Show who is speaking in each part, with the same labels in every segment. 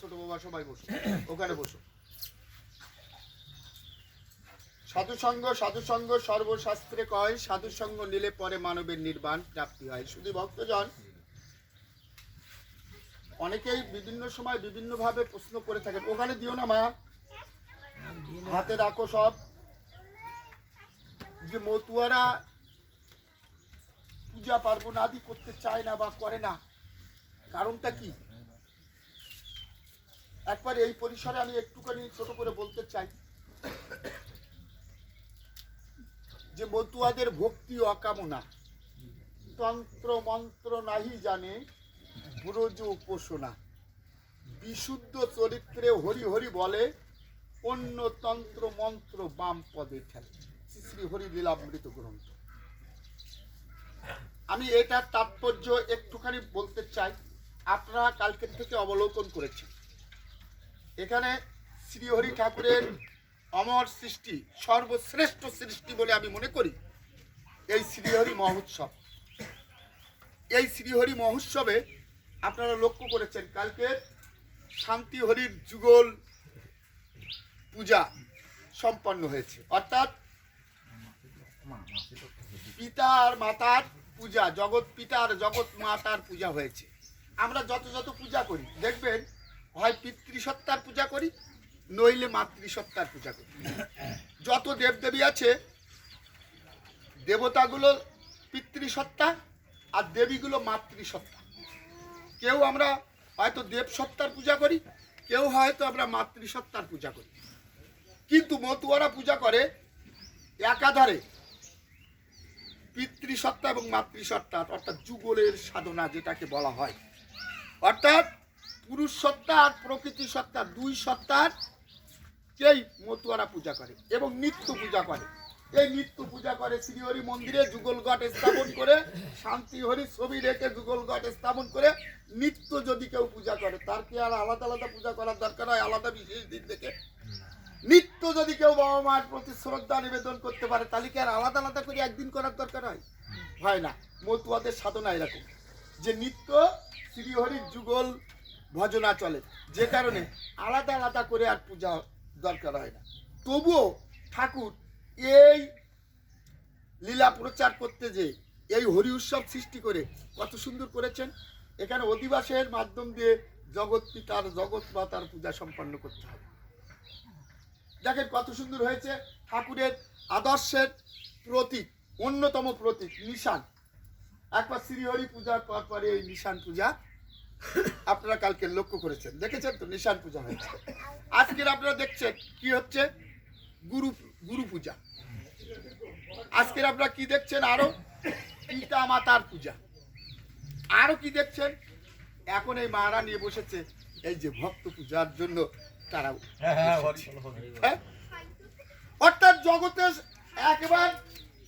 Speaker 1: ছোট বাবা সবাই বসো, ওখানে বসো। সাধুসঙ্গ সাধুসঙ্গ সর্বশাস্ত্রে কয়, সাধুসঙ্গ নিলে পরে মানবের নির্বাণ প্রাপ্তি হয়। শুধু ভক্তজন অনেকেই বিভিন্ন সময় বিভিন্ন ভাবে প্রশ্ন করে থাকেন, ওখানে দিও না মা, হাতে রাখো সব। যে মতুয়ারা পূজা পার্বণ আদি করতে চায় না বা করে না, কারণটা কি? একবার এই পরিসরে আমি একটুখানি ছোট করে বলতে চাই যে মতুয়াদের ভক্তি অকামনা, তন্ত্র মন্ত্র নাহি জানে, ব্রজ উপাসনা, বিশুদ্ধ চরিত্রে হরি হরি বলে, অন্য তন্ত্র মন্ত্র বাম পদে ঠেলে। শ্রী হরি লীলামৃত গ্রন্থ। আমি এটার তাৎপর্য একটুখানি বলতে চাই। আপনারা কালকের থেকে অবলোকন করেছেন, এখানে শ্রীহরি ঠাকুরের অমর সৃষ্টি, সর্বশ্রেষ্ঠ সৃষ্টি বলে আমি মনে করি এই শ্রীহরি মহোৎসব। এই শ্রীহরি মহোৎসবে আপনারা লক্ষ্য করেছেন কালকে শান্তি হরির যুগল পূজা সম্পন্ন হয়েছে, অর্থাৎ পিতা আর মাতার পূজা, জগৎ পিতা আর জগৎ মাতার পূজা হয়েছে। আমরা যত যত পূজা করি দেখবেন, হয় পিতৃসত্তার পূজা করি, নইলে মাতৃসত্তার পূজা করি। যত দেবদেবী আছে, দেবতাগুলো পিতৃসত্তা আর দেবীগুলো মাতৃসত্তা। কেউ আমরা হয়তো দেবসত্তার পূজা করি, কেউ হয়তো আমরা মাতৃসত্তার পূজা করি। কিন্তু মতুয়ারা পূজা করে একাধারে পিতৃসত্তা এবং মাতৃসত্তা, অর্থাৎ যুগলের সাধনা যেটাকে বলা হয়। অর্থাৎ পুরুষ সত্তা আর প্রকৃতি সত্তা, দুই সত্তার কেই মতুয়ারা পূজা করে এবং নিত্য পূজা করে। এই নিত্য পূজা করে শ্রীহরি মন্দিরে যুগল ঘট স্থাপন করে, শান্তি হরি ছবি রেখে যুগল ঘট স্থাপন করে নিত্য যদি কেউ পূজা করে, তার কি আর আলাদা আলাদা পূজা করার দরকার হয়? আলাদা বিশেষ দিন থেকে নিত্য যদি কেউ বাবা মায়ের প্রতি শ্রদ্ধা নিবেদন করতে পারে, তাহলে কি আর আলাদা আলাদা করে একদিন করার দরকার হয়? হয় না। মতুয়াদের সাধনা এরকম যে নিত্য শ্রীহরির যুগল ভজনা চলে, যে কারণে আলাদা আলাদা করে আর পূজা দরকার হয় না। তবুও ঠাকুর এই লীলা প্রচার করতে যে এই হরি উৎসব সৃষ্টি করে কত সুন্দর করেছেন। এখানে অধিবাসের মাধ্যম দিয়ে জগৎ পিতার জগৎ মাতার পূজা সম্পন্ন করতে হবে। দেখেন কত সুন্দর হয়েছে। ঠাকুরের আদর্শের প্রতীক, অন্যতম প্রতীক নিশান। একবার শ্রীহরি পূজার পরে এই নিশান পূজা আপনারা কালকে লক্ষ্য করেছেন, দেখেছেন তো নিশান পূজা হয়েছে। আজকের আপনারা দেখছেন কি হচ্ছে, গুরু পূজা। আজকের আপনারা কি দেখছেন, আরো পিতা মাতার পূজা। আরো কি দেখছেন, এখন এই মারা নিয়ে বসেছে এই যে ভক্ত পূজার জন্য তারা। অর্থাৎ জগতে একবার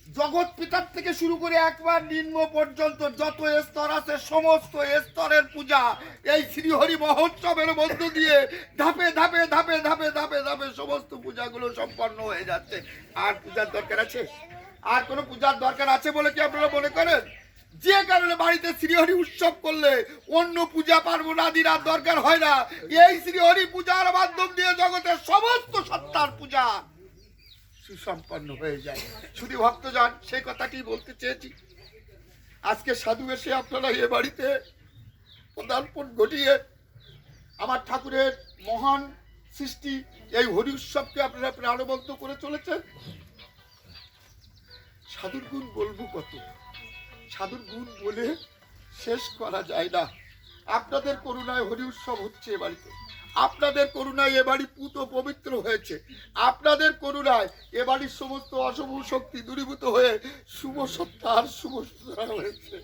Speaker 1: জগৎ পিতার থেকে শুরু করে একবার নিম্ন পর্যন্ত যত স্তর আছে, সমস্ত স্তরের পূজা এই শ্রীহরি মহোৎসবের মধ্য দিয়ে ধাপে ধাপে ধাপে ধাপে ধাপে ধাপে সমস্ত পূজাগুলো সম্পন্ন হয়ে যাচ্ছে। আর পূজার দরকার আছে? আর কোনো পূজার দরকার আছে বলে কি আপনারা মনে করেন? যে কারণে বাড়িতে শ্রীহরি উৎসব করলে অন্য পূজা পার্বণ আদির আর দরকার হয় না। এই শ্রীহরি পূজার মাধ্যম দিয়ে জগতের সমস্ত সত্তার পূজা সুসম্পন্ন হয়ে যায়। শুধু ভক্তজন সেই কথাটি বলতে চেয়েছি। আজকে সাধু এসে আপনারা এ বাড়িতে পদার্পণ ঘটিয়ে আমার ঠাকুরের মহান সৃষ্টি এই হরি উৎসবকে আপনারা প্রাণবন্ত করে চলেছেন। সাধুর গুণ বলবো কত, সাধুর গুণ বলে শেষ করা যায় না। আপনাদের করুণায় হরি উৎসব হচ্ছে এ বাড়িতে, আপনাদের করুণায় এ বাড়ি পুত পবিত্র হয়েছে, আপনাদের করুণায় এ বাড়ির সমস্ত অশুভ শক্তি দূরীভূত হয়ে শুভ সত্তা আর শুভ সূচনা হয়েছে।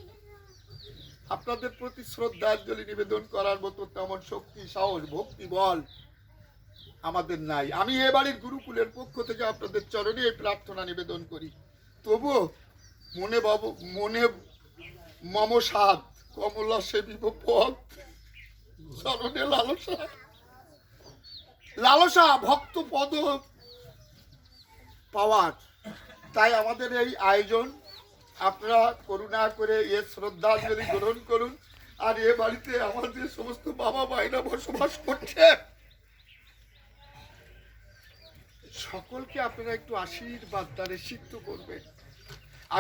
Speaker 1: আপনাদের প্রতি শ্রদ্ধাঞ্জলি নিবেদন করার মতো তেমন শক্তি, সাহস, ভক্তি, বল আমাদের নাই। আমি এ বাড়ির গুরুকুলের পক্ষ থেকে আপনাদের চরণে এই প্রার্থনা নিবেদন করি। তবুও মনে মম সাধ কমলা সেবিব পথ, চরণে লালসা ভক্ত পদ পাওয়ার। তাই আমাদের এই আয়োজন, আপনারা করুণা করে এ শ্রদ্ধাঞ্জলি গ্রহণ করুন। আর এ বাড়িতে আমার যে সমস্ত বাবা মায়েরা বসবাস করছে, সকলকে আপনারা একটু আশীর্বাদ দ্বারে সিদ্ধ করবেন।